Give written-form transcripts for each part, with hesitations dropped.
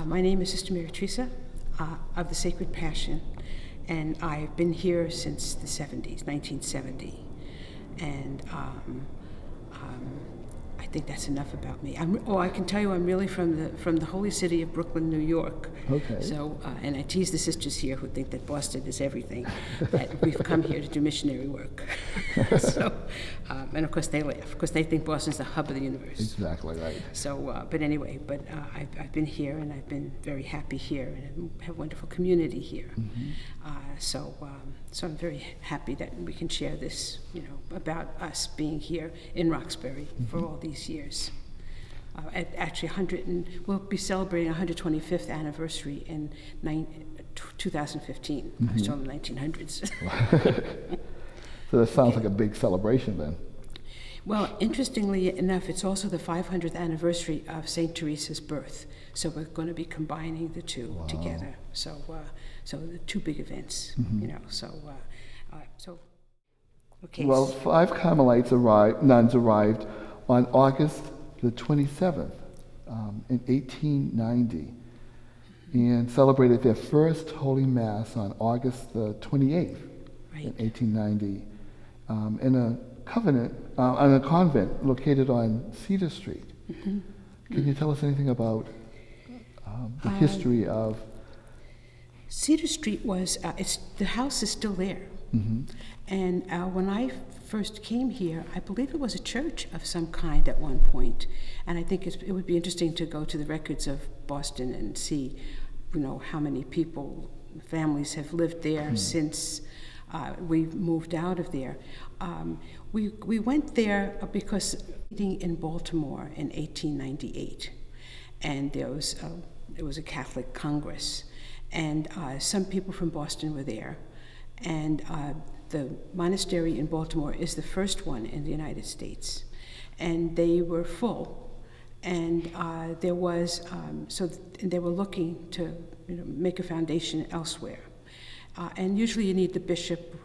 My name is Sister Mary Teresa of the Sacred Passion, and I've been here since the 70s, 1970. And I think that's enough about me. I can tell you I'm really from the holy city of Brooklyn, New York. Okay. So, and I tease the sisters here who think that Boston is everything, that we've come here to do missionary work. So, and of course they laugh, because they think Boston's the hub of the universe. Exactly right. So, but anyway, I've been here, and I've been very happy here, and have a wonderful community here. Mm-hmm. So I'm very happy that we can share this, about us being here in Roxbury for all these years. We'll be celebrating 125th anniversary in 2015. I was still in the 1900s. So that sounds like a big celebration then. Well, interestingly enough, it's also the 500th anniversary of St. Teresa's birth. So we're going to be combining the two together. So the two big events, okay. Well, 5 Carmelites nuns arrived on August the 27th in 1890 and celebrated their first Holy Mass on August the 28th in 1890 in a convent located on Cedar Street. Mm-hmm. Can you tell us anything about the history of Cedar Street? The house is still there. Mm-hmm. And when I first came here, I believe it was a church of some kind at one point. And I think it would be interesting to go to the records of Boston and see, how many families have lived there since we moved out of there. We went there because meeting in Baltimore in 1898, and it was a Catholic Congress, and some people from Boston were there, and the monastery in Baltimore is the first one in the United States, and they were full, and there was they were looking to make a foundation elsewhere. And usually you need the bishop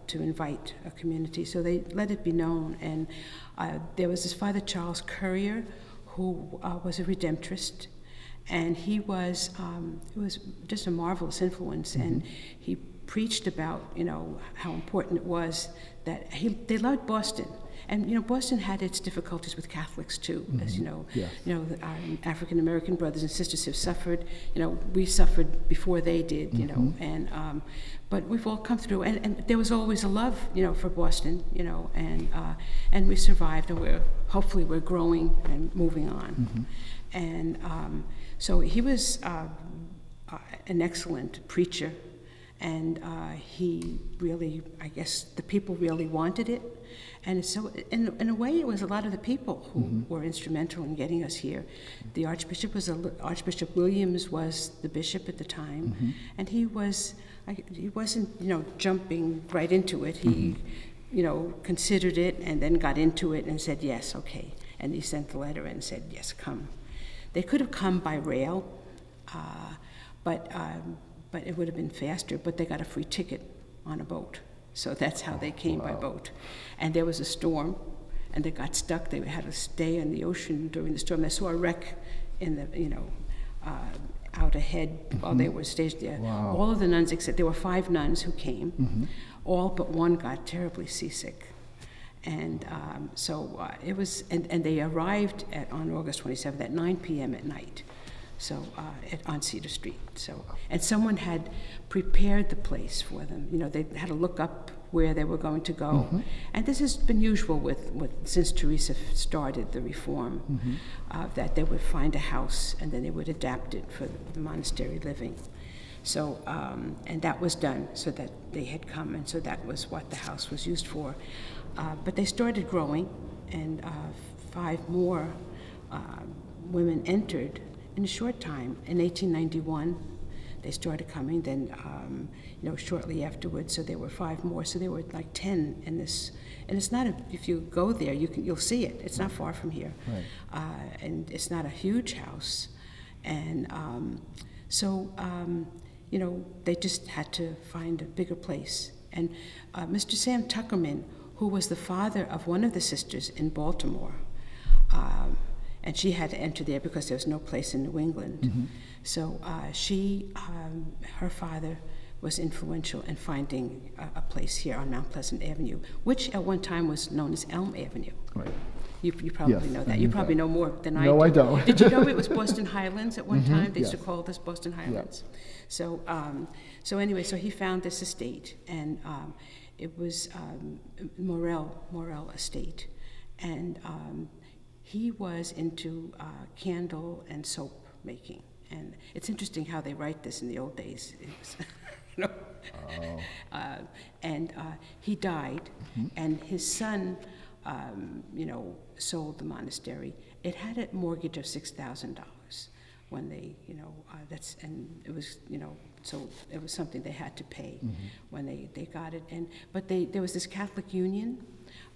to invite a community, so they let it be known. And there was this Father Charles Currier, who was a Redemptorist, and he was just a marvelous influence. Mm-hmm. And he preached about how important it was that they loved Boston. And Boston had its difficulties with Catholics too, as you know. Yes. Our African American brothers and sisters have suffered. We suffered before they did. And but we've all come through. And there was always a love, for Boston. And we survived, and hopefully we're growing and moving on. Mm-hmm. And so he was an excellent preacher, and he really, I guess, the people really wanted it. And so, in a way, it was a lot of the people who were instrumental in getting us here. The Archbishop Williams was the bishop at the time, and he wasn't, jumping right into it. He, considered it and then got into it and said, yes, okay. And he sent the letter and said, yes, come. They could have come by rail, but it would have been faster. But they got a free ticket on a boat. So that's how they came by boat. And there was a storm, and they got stuck. They had to stay on the ocean during the storm. They saw a wreck in the, out ahead while they were staged there. Wow. All of the nuns, except there were 5 nuns who came, all but one got terribly seasick. And it was, and they arrived on August 27th at 9 p.m. at night. So on Cedar Street. And someone had prepared the place for them. They had to look up where they were going to go. And this has been usual since Teresa started the reform, that they would find a house and then they would adapt it for the monastery living. So, and that was done so that they had come, and so that was what the house was used for. But they started growing, and 5 more women entered in a short time. In 1891, they started coming. Then, shortly afterwards, so there were 5 more. So there were like 10 in this. And it's not if you go there, you'll see it. It's not far from here, right. And it's not a huge house. And they just had to find a bigger place. And Mr. Sam Tuckerman, who was the father of one of the sisters in Baltimore, and she had to enter there because there was no place in New England. So her father was influential in finding a place here on Mount Pleasant Avenue, which at one time was known as Elm Avenue. Right. You probably Yes, know I that. knew You probably that. know more than I do. No, I don't. Did you know it was Boston Highlands at one time? They used to yes. call this Boston Highlands. So, so anyway, so he found this estate, and it was Morel Estate, and he was into candle and soap making. And it's interesting how they write this in the old days. It was, you know. And he died, and his son, sold the monastery. It had a mortgage of $6,000 when they, and it was, so it was something they had to pay when they got it. But there was this Catholic Union,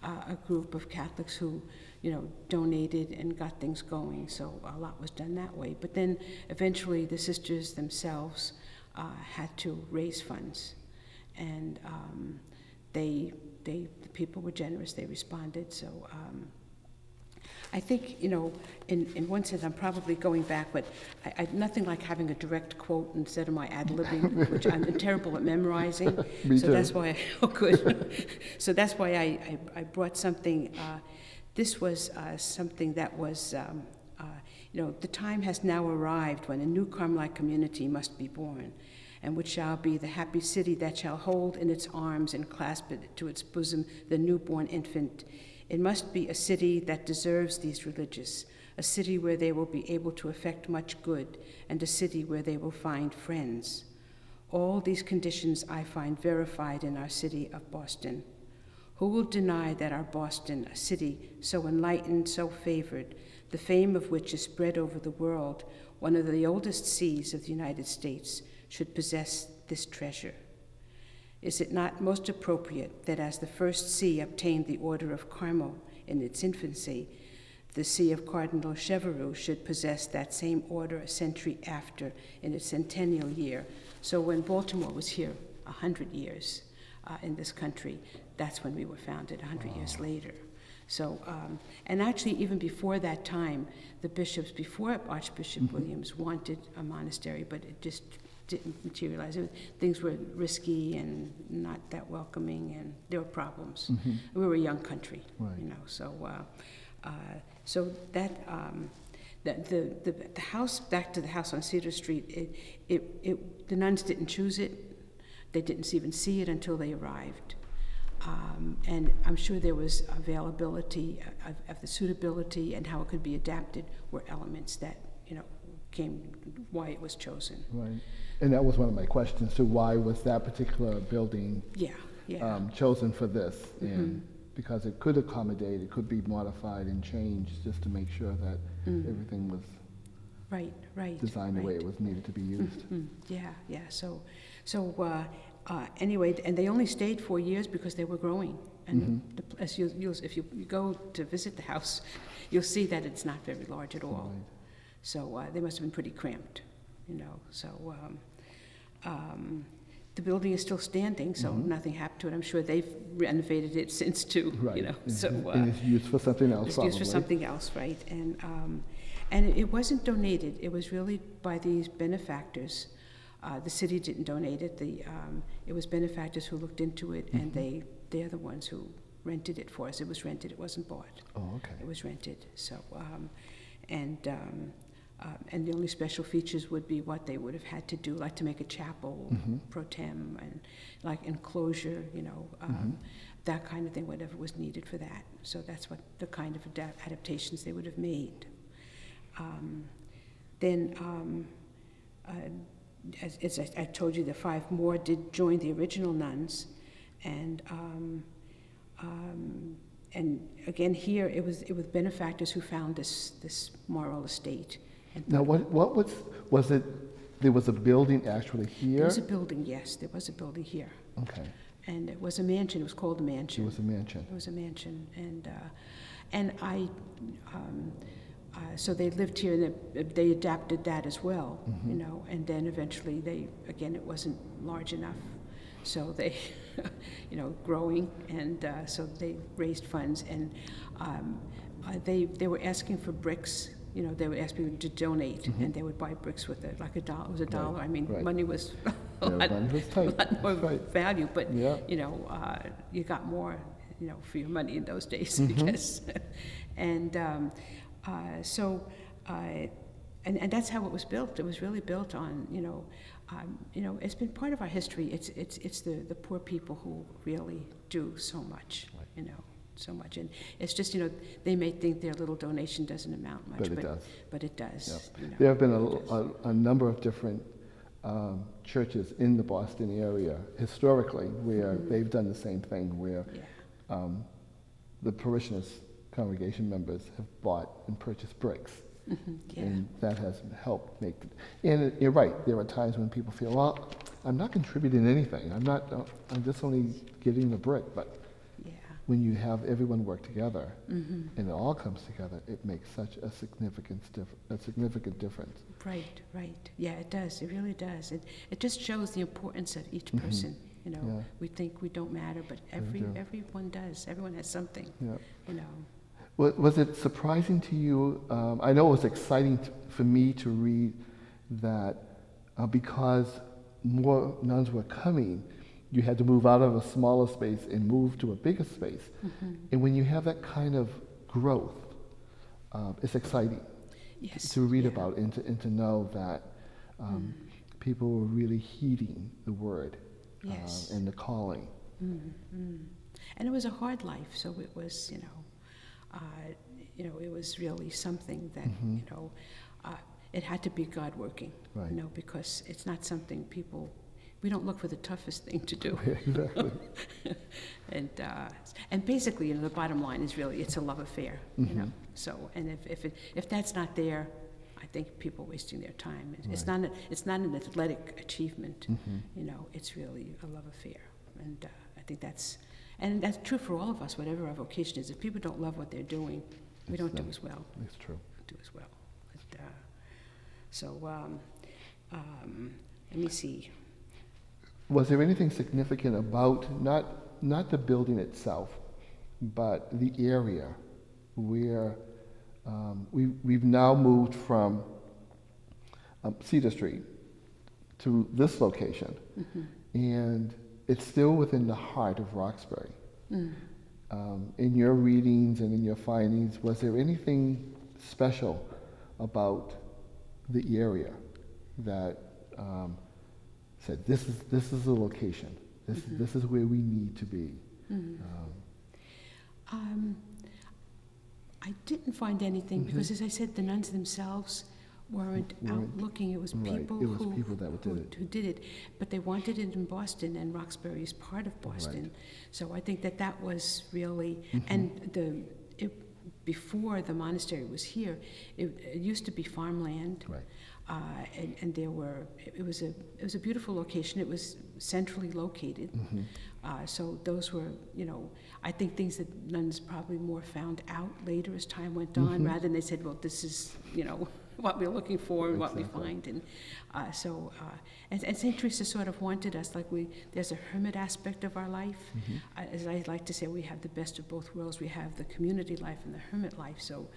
a group of Catholics who, donated and got things going. So a lot was done that way. But then eventually the sisters themselves had to raise funds, and the people were generous. They responded. So I think, in one sense, I'm probably going back, but I nothing like having a direct quote instead of my ad-libbing, which I'm terrible at memorizing. Me so too. that's why, good. So that's why I brought something. This was something that was, the time has now arrived when a new Carmelite community must be born, and which shall be the happy city that shall hold in its arms and clasp it to its bosom the newborn infant. It must be a city that deserves these religious, a city where they will be able to effect much good, and a city where they will find friends. All these conditions I find verified in our city of Boston. Who will deny that our Boston, a city so enlightened, so favored, the fame of which is spread over the world, one of the oldest seas of the United States, should possess this treasure? Is it not most appropriate that as the first see obtained the Order of Carmel in its infancy, the see of Cardinal Chevreul should possess that same order a century after in its centennial year? So when Baltimore was here 100 years in this country, that's when we were founded 100 years later. So, and actually even before that time, the bishops, before Archbishop Williams, wanted a monastery, but it just didn't materialize. Things were risky and not that welcoming, and there were problems. We were a young country, Right. So that the house, back to the house on Cedar Street, the nuns didn't choose it. They didn't even see it until they arrived. And I'm sure there was availability of the suitability and how it could be adapted were elements that, came why it was chosen. Right. And that was one of my questions too. Why was that particular building chosen for this? And because it could accommodate, it could be modified and changed just to make sure that everything was designed the way it was needed to be used. Yeah. So anyway, and they only stayed 4 years because they were growing. And if you go to visit the house, you'll see that it's not very large at all. Right. So they must have been pretty cramped, So the building is still standing, so nothing happened to it. I'm sure they've renovated it since too, Right. So and it's used for something else, it's probably. used for something else, right? And it wasn't donated. It was really by these benefactors. The city didn't donate it. It was benefactors who looked into it, and they're the ones who rented it for us. It was rented. It wasn't bought. Oh, okay. It was rented. So, and the only special features would be what they would have had to do, like to make a chapel pro tem, and like enclosure, that kind of thing, whatever was needed for that. So that's what the kind of adaptations they would have made. As I told you, the 5 more did join the original nuns, and again here it was benefactors who found this Morel estate. And Now, what was it? There was a building actually here? there was a building, yes, there was a building here. Okay. And it was a mansion. It was called a mansion. It was a mansion. It was a mansion, and I. So they lived here, and they adapted that as well, and then eventually it wasn't large enough, so they, growing, and so they raised funds, and they were asking for bricks. They would ask people to donate, and they would buy bricks with it, like a dollar. It was a dollar. I mean, right. money was a Yeah, lot, money was tight. lot more That's right. value, but Yeah. you got more, for your money in those days, I guess. And so, and that's how it was built. It was really built on, it's been part of our history. It's the poor people who really do so much, so much. And it's just, they may think their little donation doesn't amount much, But it does. But it does. Yeah. There have been a number of different churches in the Boston area historically where they've done the same thing, where the parishioners, congregation members have bought and purchased bricks. Yeah. And that has helped make it. And you're right, there are times when people feel, well, I'm not contributing anything. I'm just only getting the brick. But Yeah. when you have everyone work together and it all comes together, it makes such a significant difference. Right. Yeah, it does. It really does. It just shows the importance of each person. Yeah. We think we don't matter, but do. everyone does. Everyone has something. Yeah. Was it surprising to you? I know it was exciting for me to read that because more nuns were coming, you had to move out of a smaller space and move to a bigger space. And when you have that kind of growth, it's exciting to read about and to know that people were really heeding the word and the calling. And it was a hard life, so it was, it was really something that, it had to be God working, Right. because it's not something we don't look for the toughest thing to do. Exactly. And basically, the bottom line is really, it's a love affair, So, and if that's not there, I think people are wasting their time. It's not an athletic achievement, it's really a love affair. And I think that's true for all of us, whatever our vocation is. If people don't love what they're doing, we don't do as well. It's true. Do as well. But, let me see. Was there anything significant about not the building itself, but the area where we've now moved from Cedar Street to this location, and it's still within the heart of Roxbury. In your readings and in your findings, was there anything special about the area that said this is the location, this is where we need to be? I didn't find anything because, as I said, the nuns themselves weren't out looking. It was people, It was people that who did it. But they wanted it in Boston, and Roxbury is part of Boston. Right. So I think that was really, and before the monastery was here, it used to be farmland. Right. And it was a beautiful location. It was centrally located. So those were, I think things that nuns probably more found out later as time went on, rather than they said, well, this is, what we're looking for and what we find. And and St. Teresa sort of wanted us, there's a hermit aspect of our life. As I like to say, we have the best of both worlds. We have the community life and the hermit life. So,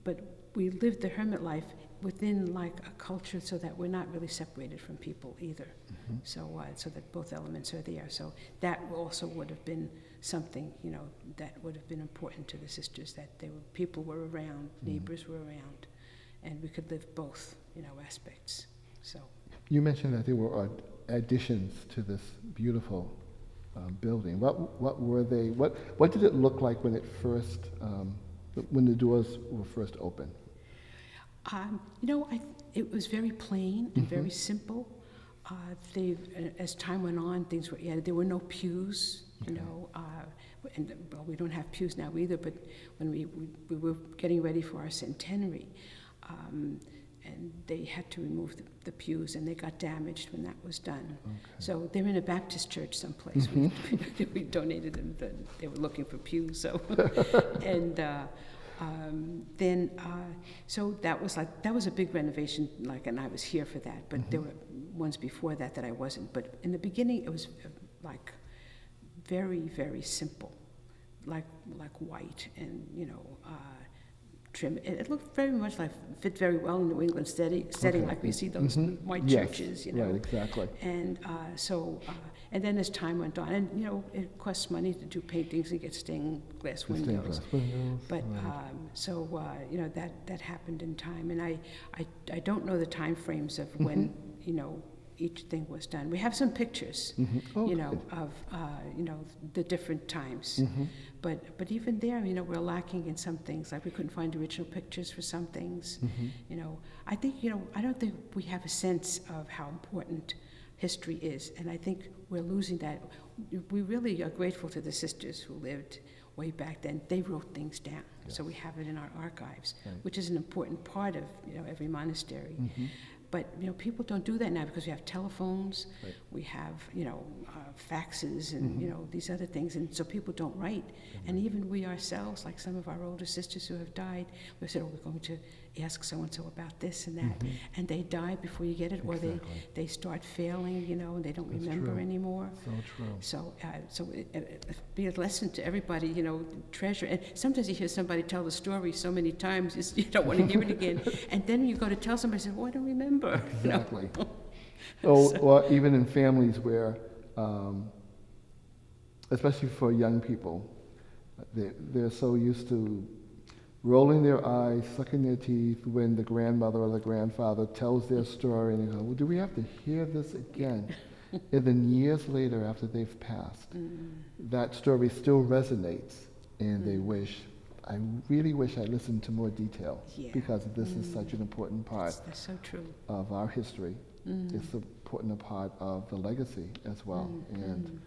but we live the hermit life within a culture so that we're not really separated from people either. So that both elements are there. So that also would have been something, that would have been important to the sisters, that people were around, neighbors were around, and we could live both, aspects. So you mentioned that there were additions to this beautiful building. What were they? What did it look like when it first, when the doors were first opened? It was very plain and very simple. As time went on, things were added. There were no pews, and we don't have pews now either. But when we were getting ready for our centenary, and they had to remove the pews, and they got damaged when that was done. Okay. So they're in a Baptist church someplace. We donated them. They were looking for pews, so and. So that was a big renovation, and I was here for that, but there were ones before that I wasn't. But in the beginning, it was very, very simple. like white and trim. It looked very much like fit very well in New England setting Okay. like we see those white Yes, churches, right, exactly. And and then as time went on, and it costs money to do paintings and get stained glass The stained windows. glass windows, But right. that happened in time, and I don't know the time frames of when each thing was done. We have some pictures, Oh, you know, good. of the different times. Mm-hmm. But even there, we're lacking in some things. Like we couldn't find original pictures for some things. I think I don't think we have a sense of how important history is, and I think we're losing that. We really are grateful to the sisters who lived way back then. They wrote things down, so we have it in our archives, Right. which is an important part of every monastery. Mm-hmm. But people don't do that now because we have telephones, Right. we have faxes, and these other things, and so people don't write. And even we ourselves, like some of our older sisters who have died, we said, "Oh, we're going to ask so and so about this and that," and they die before you get it, or Exactly. they start failing, and they don't That's remember true. anymore. So true. So it be a lesson to everybody, treasure. And sometimes you hear somebody tell the story so many times, you don't want to hear it again. And then you go to tell somebody, say, "Oh, I don't remember." Exactly. Or even in families where, especially for young people, they're so used to rolling their eyes, sucking their teeth when the grandmother or the grandfather tells their story, and they go, "Well, do we have to hear this again?" And then years later, after they've passed, that story still resonates, and they wish, "I really wish I listened to more detail," Yeah. because this is such an important part That's so true. of our history. It's an important part of the legacy as well, and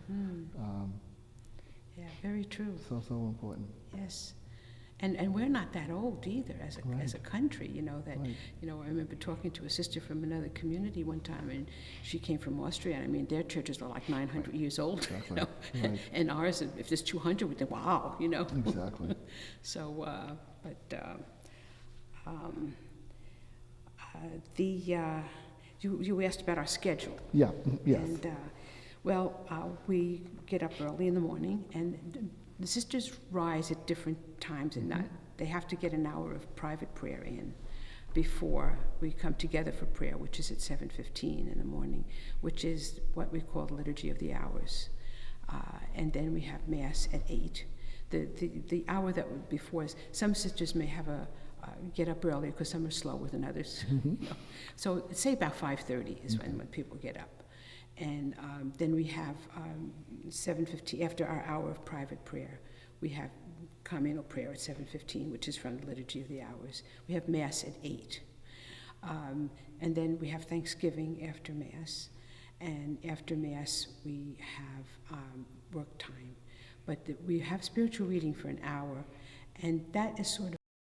Yeah, very true. so important. Yes. And we're not that old either as a Right. country, that Right. I remember talking to a sister from another community one time, and she came from Austria, and I mean their churches are like 900 years old, Exactly. Right. and ours, if there's 200, we think, wow, Exactly. So, you asked about our schedule. Yeah. Yes. And, we get up early in the morning, and the sisters rise at different times at night. They have to get an hour of private prayer in before we come together for prayer, which is at 7:15 in the morning, which is what we call the Liturgy of the Hours. And then we have Mass at 8. The hour that would before is, some sisters may have get up earlier because some are slower than others. So say about 5:30 is when people get up. And then we have 7:15, after our hour of private prayer, we have communal prayer at 7:15, which is from the Liturgy of the Hours. We have Mass at 8. And then we have Thanksgiving after Mass. And after Mass, we have work time. But we have spiritual reading for an hour. And that is sort